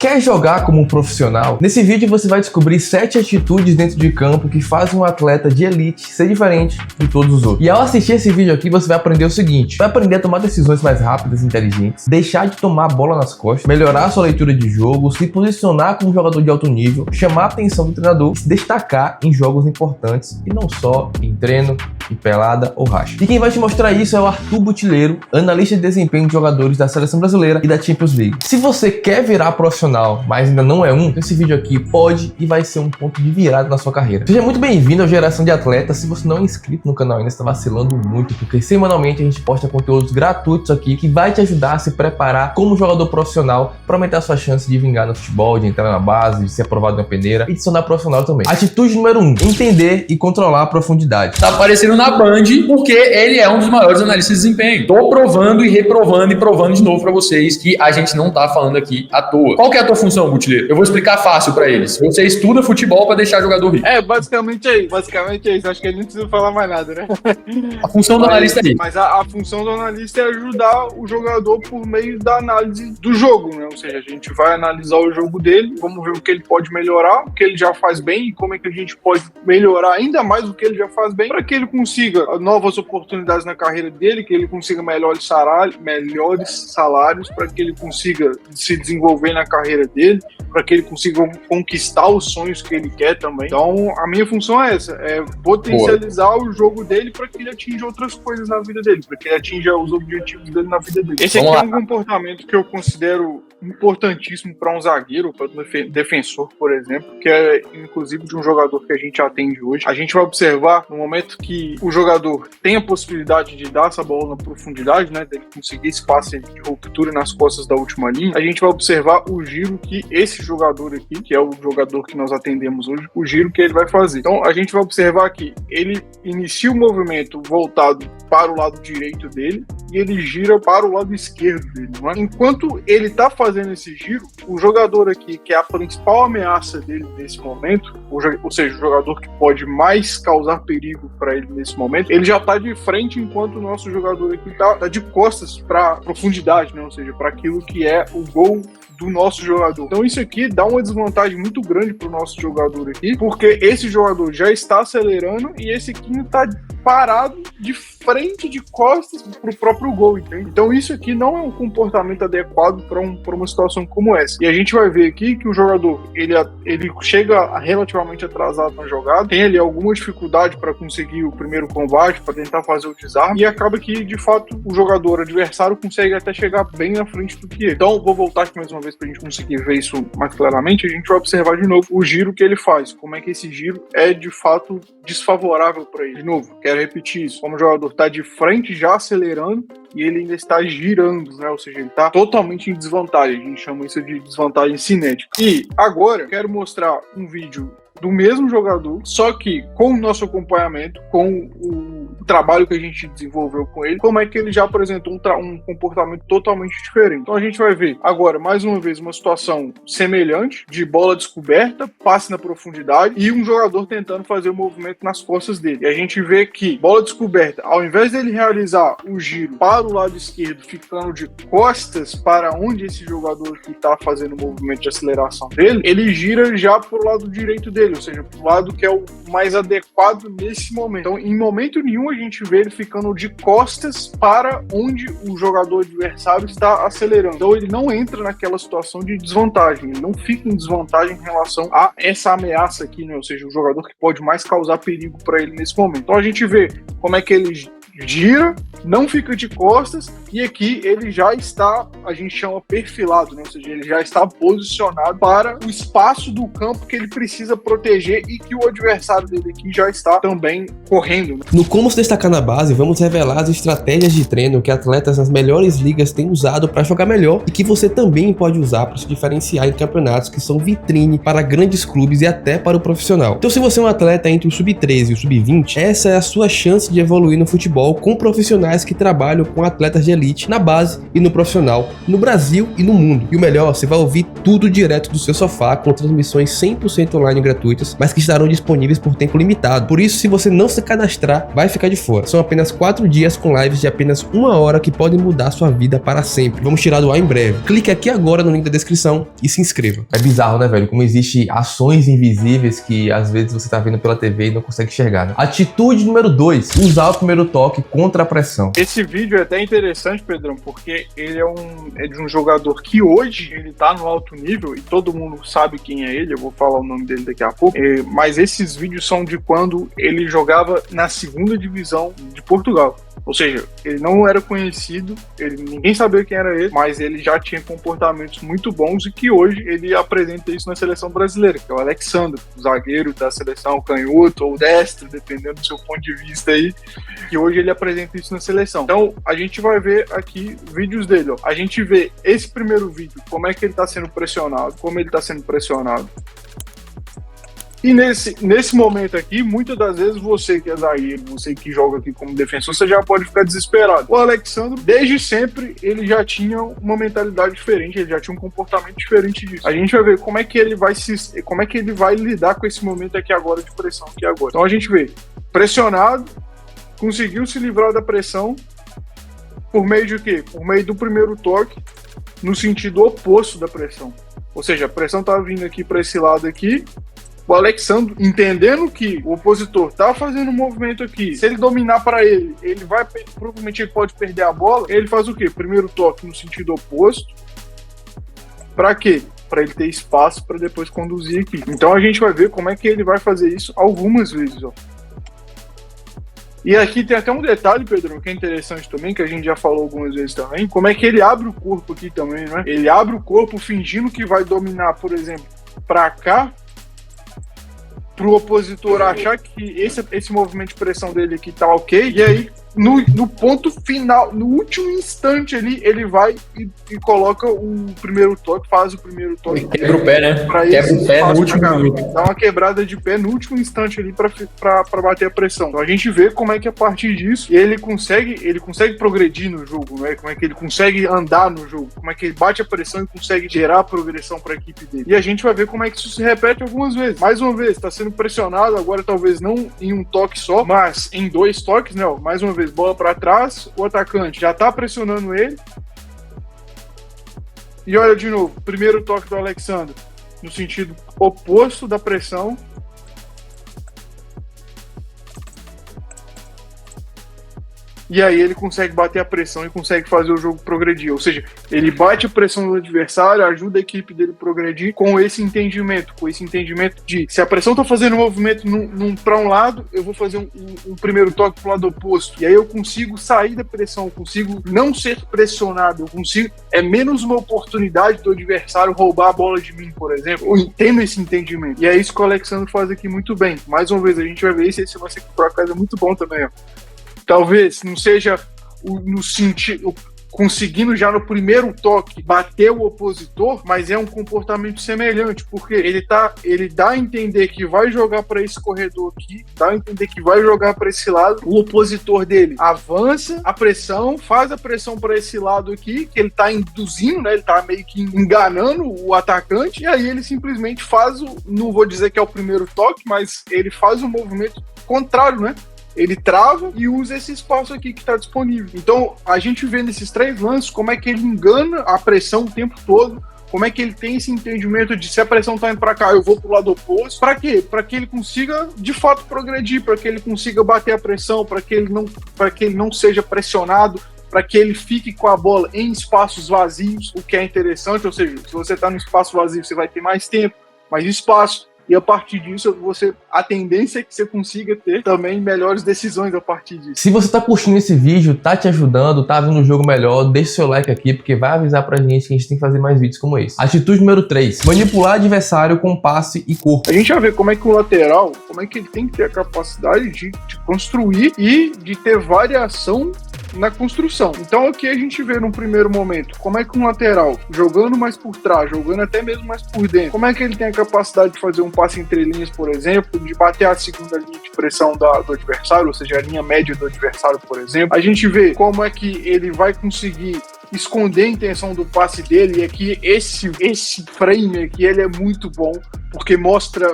Quer jogar como um profissional? Nesse vídeo você vai descobrir 7 atitudes dentro de campo que fazem um atleta de elite ser diferente de todos os outros. E ao assistir esse vídeo aqui, você vai aprender o seguinte: vai aprender a tomar decisões mais rápidas e inteligentes, deixar de tomar a bola nas costas, melhorar sua leitura de jogo, se posicionar como jogador de alto nível, chamar a atenção do treinador, se destacar em jogos importantes e não só em treino, em pelada ou racha. E quem vai te mostrar isso é o Arthur Butileiro, analista de desempenho de jogadores da Seleção Brasileira e da Champions League. Se você quer virar profissional, mas ainda não é esse vídeo aqui pode e vai ser um ponto de virada na sua carreira. Seja muito bem-vindo ao Geração de Atletas. Se você não é inscrito no canal ainda, está vacilando muito, porque semanalmente a gente posta conteúdos gratuitos aqui que vai te ajudar a se preparar como jogador profissional para aumentar a sua chance de vingar no futebol, de entrar na base, de ser aprovado na peneira e de se tornar profissional também. Atitude número 1: entender e controlar a profundidade. Tá aparecendo na Band porque ele é um dos maiores analistas de desempenho. Tô provando e reprovando e provando de novo para vocês que a gente não tá falando aqui à toa. Qual que é a tua função, Butileiro? Eu vou explicar fácil para eles. Você estuda futebol para deixar jogador rico. Basicamente é isso. Acho que a gente não precisa falar mais nada, né? A função do analista é isso. Mas a função do analista é ajudar o jogador por meio da análise do jogo, né? Ou seja, a gente vai analisar o jogo dele, vamos ver o que ele pode melhorar, o que ele já faz bem e como é que a gente pode melhorar ainda mais o que ele já faz bem, para que ele consiga novas oportunidades na carreira dele, que ele consiga melhores salários, para que ele consiga se desenvolver na carreira dele, para que ele consiga conquistar os sonhos que ele quer também. Então, a minha função é essa, é potencializar o jogo dele para que ele atinja outras coisas na vida dele, para que ele atinja os objetivos dele na vida dele. Esse aqui é um comportamento que eu considero importantíssimo para um zagueiro, para um defensor, por exemplo, que é inclusive de um jogador que a gente atende hoje. A gente vai observar no momento que o jogador tem a possibilidade de dar essa bola na profundidade, né, dele conseguir esse passe de ruptura nas costas da última linha, a gente vai observar o giro que esse jogador aqui, que é o jogador que nós atendemos hoje, o giro que ele vai fazer. Então a gente vai observar que ele inicia o movimento voltado para o lado direito dele e ele gira para o lado esquerdo dele, não é? Enquanto ele está fazendo esse giro, o jogador aqui, que é a principal ameaça dele nesse momento, ou seja, o jogador que pode mais causar perigo para ele nesse momento, ele já está de frente, enquanto o nosso jogador aqui está de costas para profundidade, né? Ou seja, para aquilo que é o gol do nosso jogador. Então isso aqui dá uma desvantagem muito grande para o nosso jogador aqui, porque esse jogador já está acelerando e esse aqui está parado de frente, de costas para o próprio gol, entende? Então isso aqui não é um comportamento adequado para uma situação como essa. E a gente vai ver aqui que o jogador, ele chega relativamente atrasado na jogada, tem ali alguma dificuldade para conseguir o primeiro combate, para tentar fazer o desarme, e acaba que, de fato, o jogador adversário consegue até chegar bem na frente do que ele. Então, vou voltar aqui mais uma vez para a gente conseguir ver isso mais claramente. A gente vai observar de novo o giro que ele faz, como é que esse giro é, de fato, desfavorável para ele. De novo, quero repetir isso, como o jogador está de frente já acelerando e ele ainda está girando, né? Ou seja, ele está totalmente em desvantagem. A gente chama isso de desvantagem cinética. E agora quero mostrar um vídeo do mesmo jogador, só que com o nosso acompanhamento, com o trabalho que a gente desenvolveu com ele, como é que ele já apresentou um comportamento totalmente diferente. Então a gente vai ver agora, mais uma vez, uma situação semelhante, de bola descoberta, passe na profundidade e um jogador tentando fazer o movimento nas costas dele. E a gente vê que, bola descoberta, ao invés dele realizar o giro para o lado esquerdo, ficando de costas para onde esse jogador que está fazendo o movimento de aceleração dele, ele gira já para o lado direito dele, ou seja, para o lado que é o mais adequado nesse momento. Então, em momento nenhum, a gente vê ele ficando de costas para onde o jogador adversário está acelerando. Então, ele não entra naquela situação de desvantagem, ele não fica em desvantagem em relação a essa ameaça aqui, né? Ou seja, o jogador que pode mais causar perigo para ele nesse momento. Então, a gente vê como é que ele gira, não fica de costas, e aqui ele já está, a gente chama perfilado, né? Ou seja, ele já está posicionado para o espaço do campo que ele precisa proteger e que o adversário dele aqui já está também correndo, né? No Como Se Destacar na Base, vamos revelar as estratégias de treino que atletas nas melhores ligas têm usado para jogar melhor e que você também pode usar para se diferenciar em campeonatos que são vitrine para grandes clubes e até para o profissional. Então, se você é um atleta entre o sub-13 e o sub-20, essa é a sua chance de evoluir no futebol futebol com profissionais que trabalham com atletas de elite na base e no profissional, no Brasil e no mundo. E o melhor, você vai ouvir tudo direto do seu sofá, com transmissões 100% online gratuitas, mas que estarão disponíveis por tempo limitado. Por isso, se você não se cadastrar, vai ficar de fora. São apenas 4 dias com lives de apenas 1 hora que podem mudar sua vida para sempre. Vamos tirar do ar em breve. Clique aqui agora no link da descrição e se inscreva. É bizarro, né, velho? Como existe ações invisíveis que às vezes você tá vendo pela TV e não consegue enxergar, né? Atitude número 2, usar o primeiro toque contra a pressão. Esse vídeo é até interessante, Pedrão, porque ele é de um jogador que hoje ele tá no alto nível e todo mundo sabe quem é ele, eu vou falar o nome dele daqui a pouco, mas esses vídeos são de quando ele jogava na 2ª divisão de Portugal. Ou seja, ele não era conhecido, ninguém sabia quem era ele, mas ele já tinha comportamentos muito bons e que hoje ele apresenta isso na seleção brasileira, que é o Alexandre, o zagueiro da seleção, canhoto ou destro, dependendo do seu ponto de vista aí, que hoje ele apresenta isso na seleção. Então, a gente vai ver aqui vídeos dele, ó. A gente vê esse primeiro vídeo, como é que ele está sendo pressionado, E nesse momento aqui, muitas das vezes você que é zagueiro, você que joga aqui como defensor, você já pode ficar desesperado. O Alexandre, desde sempre, ele já tinha uma mentalidade diferente, ele já tinha um comportamento diferente disso. A gente vai ver como é que ele vai lidar com esse momento aqui agora de pressão aqui agora. Então a gente vê, pressionado, conseguiu se livrar da pressão por meio de quê? Por meio do primeiro toque, no sentido oposto da pressão. Ou seja, a pressão tá vindo aqui para esse lado aqui. O Alexandre, entendendo que o opositor tá fazendo um movimento aqui, se ele dominar para ele, provavelmente ele pode perder a bola, ele faz o quê? Primeiro toque no sentido oposto. Para quê? Para ele ter espaço para depois conduzir aqui. Então a gente vai ver como é que ele vai fazer isso algumas vezes, ó. E aqui tem até um detalhe, Pedro, que é interessante também, que a gente já falou algumas vezes também, como é que ele abre o corpo aqui também, né? Ele abre o corpo fingindo que vai dominar, por exemplo, para cá, pro opositor achar que esse movimento de pressão dele aqui tá ok, e aí no ponto final, no último instante ali, ele vai e coloca o primeiro toque, faz o primeiro toque. Quebra o pé, né? Quebra o pé no último minuto. Dá uma quebrada de pé no último instante ali pra bater a pressão. Então a gente vê como é que a partir disso ele consegue progredir no jogo, né? Como é que ele consegue andar no jogo, como é que ele bate a pressão e consegue gerar progressão pra equipe dele. E a gente vai ver como é que isso se repete algumas vezes. Mais uma vez, tá sendo pressionado, agora talvez não em um toque só, mas em 2 toques, né? Mais uma vez, bola para trás, o atacante já tá pressionando ele. E olha de novo, primeiro toque do Alexandre no sentido oposto da pressão. E aí ele consegue bater a pressão e consegue fazer o jogo progredir. Ou seja, ele bate a pressão do adversário, ajuda a equipe dele a progredir com esse entendimento de se a pressão tá fazendo um movimento para um lado, eu vou fazer um primeiro toque pro lado oposto. E aí eu consigo sair da pressão, eu consigo não ser pressionado, é menos uma oportunidade do adversário roubar a bola de mim, por exemplo. Eu entendo esse entendimento. E é isso que o Alexandre faz aqui muito bem. Mais uma vez, a gente vai ver esse vai ser por acaso muito bom também, ó. Talvez não seja no sentido conseguindo já no primeiro toque bater o opositor, mas é um comportamento semelhante, porque ele dá a entender que vai jogar para esse corredor aqui, dá a entender que vai jogar para esse lado, o opositor dele avança a pressão, faz a pressão para esse lado aqui, que ele tá induzindo, né, ele tá meio que enganando o atacante, e aí ele simplesmente faz não vou dizer que é o primeiro toque, mas ele faz um movimento contrário, né? Ele trava e usa esse espaço aqui que está disponível. Então, a gente vê nesses 3 lances como é que ele engana a pressão o tempo todo, como é que ele tem esse entendimento de se a pressão está indo para cá, eu vou pro lado oposto. Para quê? Para que ele consiga, de fato, progredir, para que ele consiga bater a pressão, para que ele não seja pressionado, para que ele fique com a bola em espaços vazios, o que é interessante, ou seja, se você está no espaço vazio, você vai ter mais tempo, mais espaço, e a partir disso, a tendência é que você consiga ter também melhores decisões a partir disso. Se você tá curtindo esse vídeo, tá te ajudando, tá vendo o jogo melhor, deixa seu like aqui, porque vai avisar pra gente que a gente tem que fazer mais vídeos como esse. Atitude número 3. Manipular adversário com passe e corpo. A gente vai ver como é que o lateral, como é que ele tem que ter a capacidade de construir e de ter variação na construção. Então aqui a gente vê num primeiro momento como é que um lateral, jogando mais por trás, jogando até mesmo mais por dentro, como é que ele tem a capacidade de fazer um passe entre linhas, por exemplo, de bater a segunda linha de pressão do adversário, ou seja, a linha média do adversário, por exemplo. A gente vê como é que ele vai conseguir esconder a intenção do passe dele, e aqui esse frame aqui ele é muito bom, porque mostra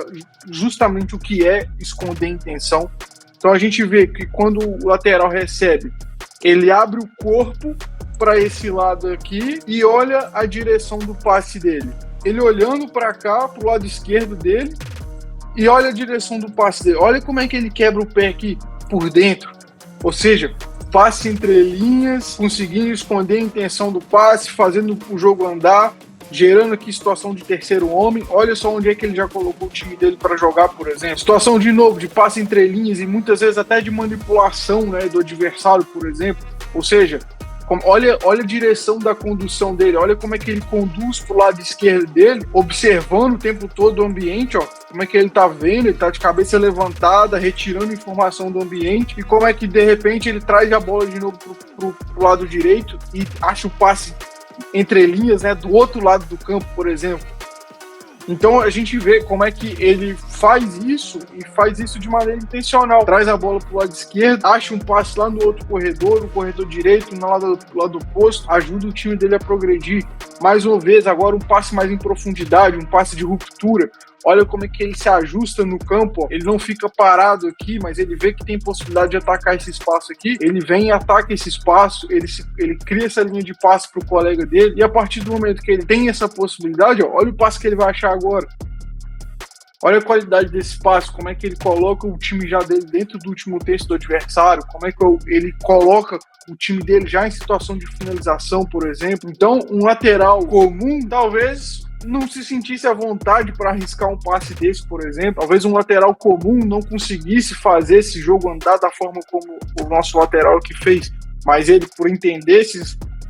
justamente o que é esconder a intenção. Então a gente vê que quando o lateral recebe, ele abre o corpo para esse lado aqui e olha a direção do passe dele. Ele olhando para cá, para o lado esquerdo dele, e olha a direção do passe dele. Olha como é que ele quebra o pé aqui por dentro. Ou seja, passe entre linhas, conseguindo esconder a intenção do passe, fazendo o jogo andar, gerando aqui situação de terceiro homem. Olha só onde é que ele já colocou o time dele para jogar, por exemplo. Situação de novo, de passe entre linhas e muitas vezes até de manipulação, né, do adversário, por exemplo. Ou seja, olha a direção da condução dele, olha como é que ele conduz pro lado esquerdo dele, observando o tempo todo o ambiente, ó, como é que ele tá vendo, ele tá de cabeça levantada, retirando informação do ambiente, e como é que de repente ele traz a bola de novo pro lado direito e acha o passe entre linhas, né, do outro lado do campo, por exemplo. Então a gente vê como é que ele faz isso e faz isso de maneira intencional. Traz a bola pro lado esquerdo, acha um passe lá no outro corredor, no corredor direito, no lado oposto, ajuda o time dele a progredir. Mais uma vez, agora um passe mais em profundidade, um passe de ruptura. Olha como é que ele se ajusta no campo, ó. Ele não fica parado aqui, mas ele vê que tem possibilidade de atacar esse espaço aqui, ele vem e ataca esse espaço, ele cria essa linha de passe pro colega dele, e a partir do momento que ele tem essa possibilidade, ó, olha o passe que ele vai achar agora. Olha a qualidade desse passe, como é que ele coloca o time já dele dentro do último terço do adversário, como é que ele coloca o time dele já em situação de finalização, por exemplo. Então, um lateral comum, talvez não se sentisse à vontade para arriscar um passe desse, por exemplo. Talvez um lateral comum não conseguisse fazer esse jogo andar da forma como o nosso lateral que fez, mas ele, por entender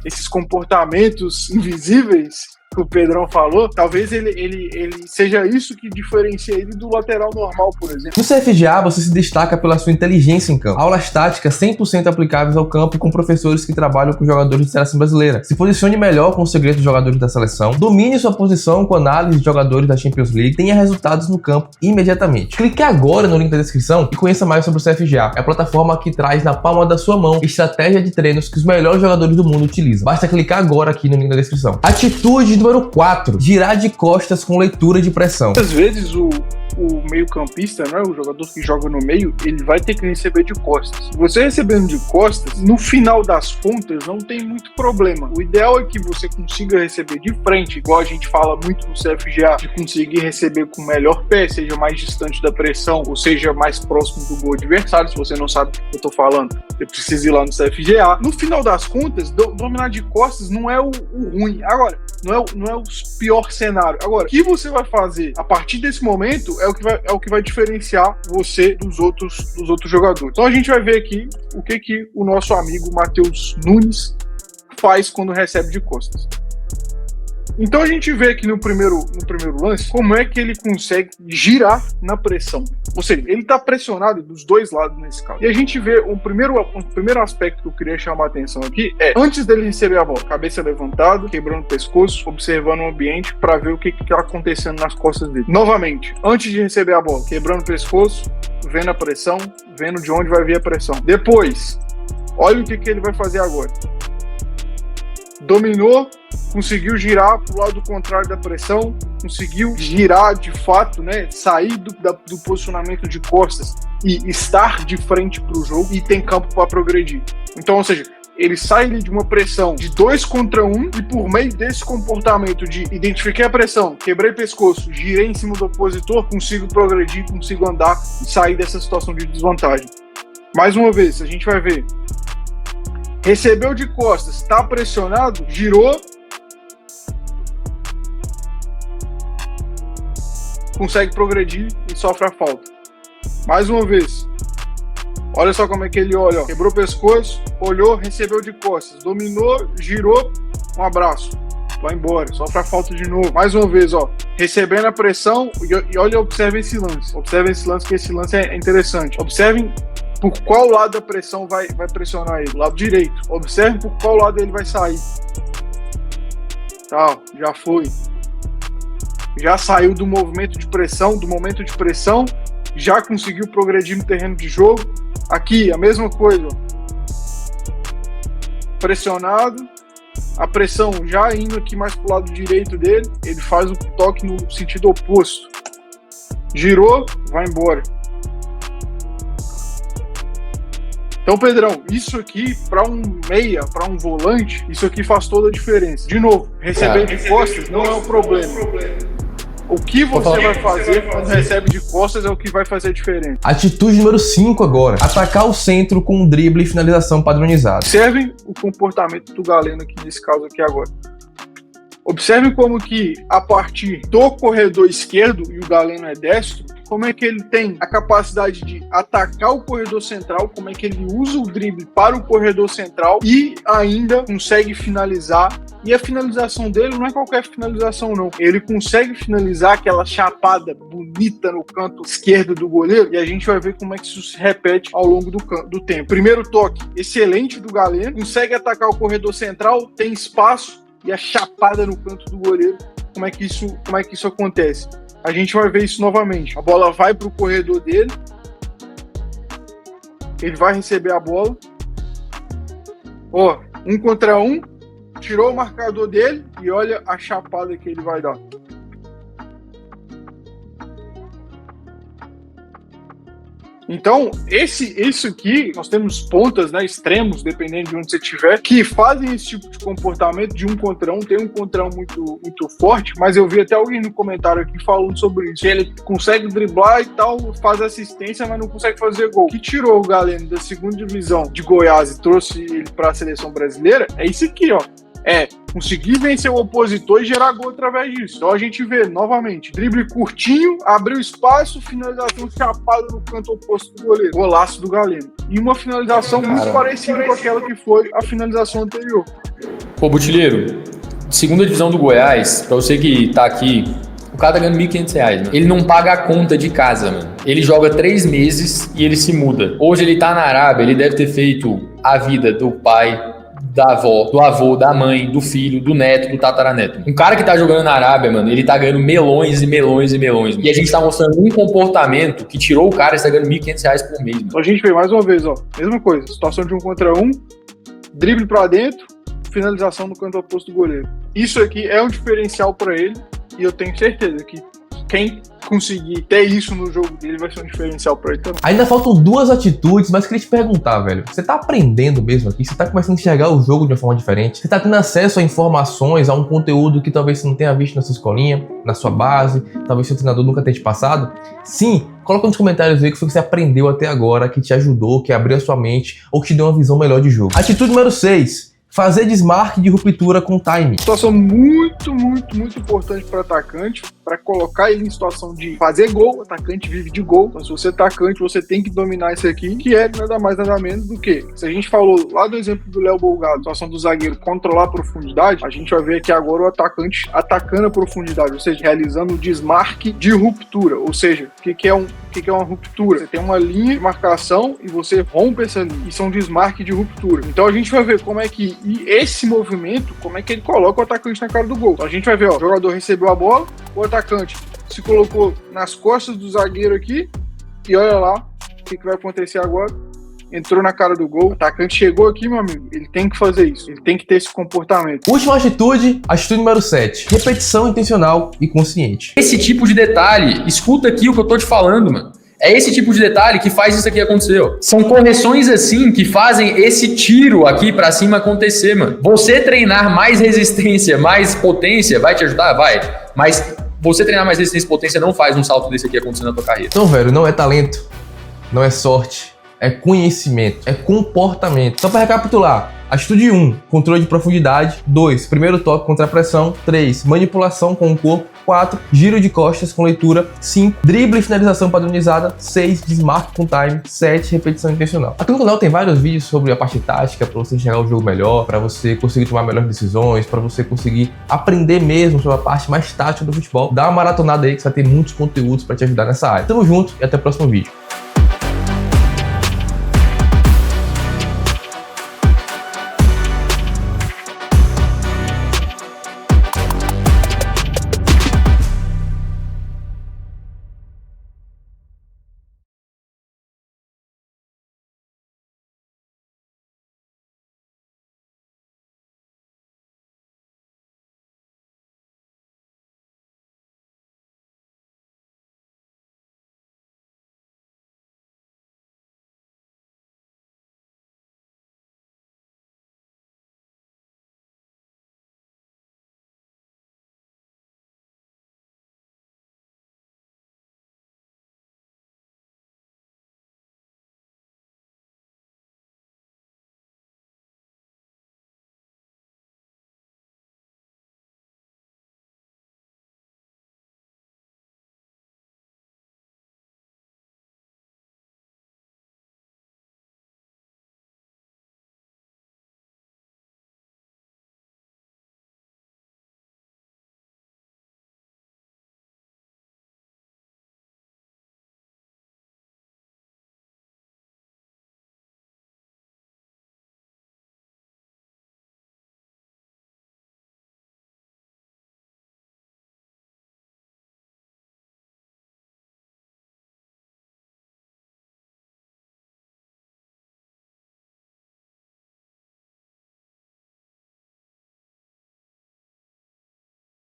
esses comportamentos invisíveis que o Pedrão falou, talvez ele seja isso que diferencia ele do lateral normal, por exemplo. No CFGA, você se destaca pela sua inteligência em campo. Aulas táticas 100% aplicáveis ao campo com professores que trabalham com jogadores de seleção brasileira. Se posicione melhor com os segredos dos jogadores da seleção, domine sua posição com análise de jogadores da Champions League, tenha resultados no campo imediatamente. Clique agora no link da descrição e conheça mais sobre o CFGA. É a plataforma que traz na palma da sua mão estratégia de treinos que os melhores jogadores do mundo utilizam. Basta clicar agora aqui no link da descrição. Atitude número 4. Girar de costas com leitura de pressão. Às vezes o meio-campista, né, o jogador que joga no meio, ele vai ter que receber de costas. Você recebendo de costas, no final das contas, não tem muito problema. O ideal é que você consiga receber de frente, igual a gente fala muito no CFGA, de conseguir receber com o melhor pé, seja mais distante da pressão, ou seja mais próximo do gol adversário. Se você não sabe o que eu tô falando, você precisa ir lá no CFGA. No final das contas, dominar de costas não é o ruim. Agora, não é o pior cenário. Agora, o que você vai fazer a partir desse momento é o que vai diferenciar você dos outros jogadores. Então a gente vai ver aqui o que o nosso amigo Matheus Nunes faz quando recebe de costas. Então a gente vê aqui no primeiro lance como é que ele consegue girar na pressão. Ou seja, ele está pressionado dos dois lados nesse caso. E a gente vê o primeiro aspecto que eu queria chamar a atenção aqui é, antes dele receber a bola, cabeça levantada, quebrando o pescoço, observando o ambiente para ver o que está acontecendo nas costas dele. Novamente, antes de receber a bola, quebrando o pescoço, vendo a pressão, vendo de onde vai vir a pressão. Depois, olha o que ele vai fazer agora. Dominou, conseguiu girar para o lado contrário da pressão, conseguiu girar de fato, né, sair do posicionamento de costas e estar de frente para o jogo e tem campo para progredir. Então, ou seja, ele sai de uma pressão de 2 contra 1 e por meio desse comportamento de identifiquei a pressão, quebrei pescoço, girei em cima do opositor, consigo progredir, consigo andar e sair dessa situação de desvantagem. Mais uma vez, a gente vai ver. Recebeu de costas, está pressionado, girou, consegue progredir e sofre a falta. Mais uma vez, olha só como é que ele olha, ó. Quebrou o pescoço, olhou, recebeu de costas, dominou, girou, um abraço, vai embora, sofre a falta de novo. Mais uma vez, ó, recebendo a pressão e olha, observe esse lance que esse lance é interessante. Observem por qual lado da pressão vai pressionar ele. Lado direito. Observe por qual lado ele vai sair. Tá, já foi. Já saiu do movimento de pressão, já conseguiu progredir no terreno de jogo. Aqui, a mesma coisa. Pressionado. A pressão já indo aqui mais pro lado direito dele, ele faz o toque no sentido oposto. Girou, vai embora. Então, Pedrão, isso aqui, para um meia, para um volante, isso aqui faz toda a diferença. De novo, receber de costas não é o problema. O que você vai fazer quando recebe de costas é o que vai fazer a diferença. Atitude número 5 agora. Atacar o centro com um drible e finalização padronizada. Observem o comportamento do Galeno aqui nesse caso aqui agora. Observem como que a partir do corredor esquerdo, e o Galeno é destro, como é que ele tem a capacidade de atacar o corredor central, como é que ele usa o drible para o corredor central e ainda consegue finalizar. E a finalização dele não é qualquer finalização, não. Ele consegue finalizar aquela chapada bonita no canto esquerdo do goleiro, e a gente vai ver como é que isso se repete ao longo do tempo. Primeiro toque excelente do Galeno, consegue atacar o corredor central, tem espaço, e a chapada no canto do goleiro. Como é que isso acontece? A gente vai ver isso novamente. A bola vai para o corredor dele, ele vai receber a bola. Ó, 1 contra 1, tirou o marcador dele e olha a chapada que ele vai dar. Então, isso aqui, nós temos pontas, né, extremos, dependendo de onde você estiver, que fazem esse tipo de comportamento de 1 contra 1. Tem 1 contra 1 muito, muito forte, mas eu vi até alguém no comentário aqui falando sobre isso. Ele consegue driblar e tal, faz assistência, mas não consegue fazer gol. O que tirou o Galeno da 2ª divisão de Goiás e trouxe ele para a seleção brasileira é isso aqui, ó. É conseguir vencer o opositor e gerar gol através disso. Então a gente vê, novamente, drible curtinho, abriu espaço, finalização chapada no canto oposto do goleiro. Golaço do Galeno. E uma finalização muito parecida com aquela que foi a finalização anterior. Pô, Butileiro, 2ª divisão do Goiás, pra você que tá aqui, o cara tá ganhando R$1.500, mano. Ele não paga a conta de casa, mano. Ele joga 3 meses e ele se muda. Hoje ele tá na Arábia, ele deve ter feito a vida do pai, da avó, do avô, da mãe, do filho, do neto, do tataraneto. Um cara que tá jogando na Arábia, mano, ele tá ganhando melões e melões e melões. E a gente tá mostrando um comportamento que tirou o cara e está ganhando R$1.500 por mês. Mano. Então a gente vê mais uma vez, ó, mesma coisa, situação de 1 contra 1, drible pra dentro, finalização no canto oposto do goleiro. Isso aqui é um diferencial pra ele e eu tenho certeza que quem conseguir ter isso no jogo dele vai ser um diferencial pra ele também. Ainda faltam 2 atitudes, mas queria te perguntar, velho. Você tá aprendendo mesmo aqui? Você tá começando a enxergar o jogo de uma forma diferente? Você tá tendo acesso a informações, a um conteúdo que talvez você não tenha visto na sua escolinha, na sua base, talvez seu treinador nunca tenha te passado? Sim, coloca nos comentários aí o que foi que você aprendeu até agora, que te ajudou, que abriu a sua mente ou que te deu uma visão melhor de jogo. Atitude número 6. Fazer desmarque de ruptura com time. Situação muito, muito, muito importante para atacante, para colocar ele em situação de fazer gol. O atacante vive de gol. Então, se você é atacante, você tem que dominar isso aqui, que é nada mais, nada menos do que, se a gente falou lá do exemplo do Léo Bolgado, situação do zagueiro controlar a profundidade, a gente vai ver aqui agora o atacante atacando a profundidade, ou seja, realizando o desmarque de ruptura. Ou seja, o que é uma ruptura? Você tem uma linha de marcação e você rompe essa linha. Isso é um desmarque de ruptura. Então a gente vai ver como é que esse movimento, como é que ele coloca o atacante na cara do gol. Então a gente vai ver, ó, o jogador recebeu a bola, o atacante se colocou nas costas do zagueiro aqui e olha lá o que vai acontecer agora. Entrou na cara do gol, o atacante chegou aqui, meu amigo, ele tem que fazer isso, ele tem que ter esse comportamento. Última atitude número 7. Repetição intencional e consciente. Esse tipo de detalhe, escuta aqui o que eu tô te falando, mano. É esse tipo de detalhe que faz isso aqui acontecer, ó. São correções assim que fazem esse tiro aqui pra cima acontecer, mano. Você treinar mais resistência, mais potência, vai te ajudar? Vai. Mas você treinar mais resistência e potência não faz um salto desse aqui acontecer na tua carreira. Então, velho, não é talento, não é sorte, é conhecimento, é comportamento. Só pra recapitular. Atitude 1, controle de profundidade. 2, primeiro toque contra a pressão. 3, manipulação com o corpo. 4, giro de costas com leitura. 5, drible e finalização padronizada. 6, desmarque com time. 7, repetição intencional. Aqui no canal tem vários vídeos sobre a parte tática para você enxergar o jogo melhor, para você conseguir tomar melhores decisões, para você conseguir aprender mesmo sobre a parte mais tática do futebol. Dá uma maratonada aí que você vai ter muitos conteúdos para te ajudar nessa área. Tamo junto e até o próximo vídeo.